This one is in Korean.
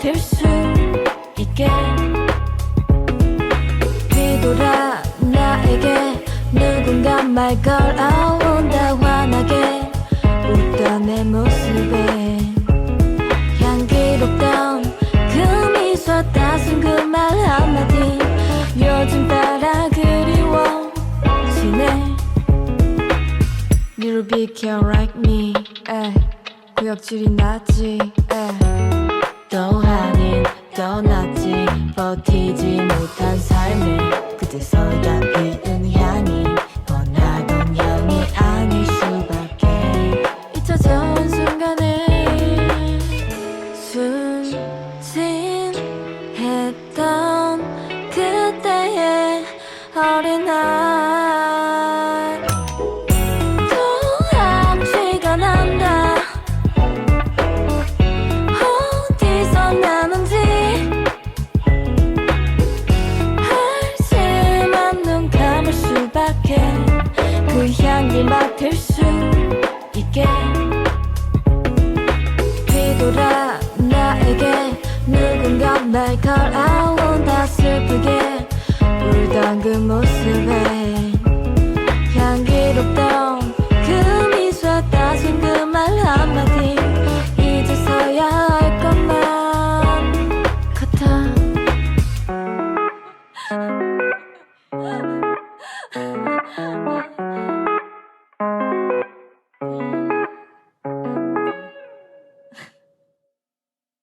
맡을 수 있게 뒤돌아 나에게 누군가 말 걸어온다. 환하게 웃던 내 모습에 향기롭던 그 미소 따순 그 말 한마디 요즘 따라 그리워지네. Little bit can't like me 구역질이 나지 또 아닌 또 낫지 버티지 못한 삶을 그제서야 피운 향이 원하던 향이 아닐 수밖에 잊혀진 순간에 순진했던 그때의 어린 날 또 앞치가 난다. 어디서 나는지 한심한 눈 감을 수밖에 그 향기 맡을 수 있게 뒤돌아 나에게 누군가 날 걸어온다. 슬프게 울던 그 모습에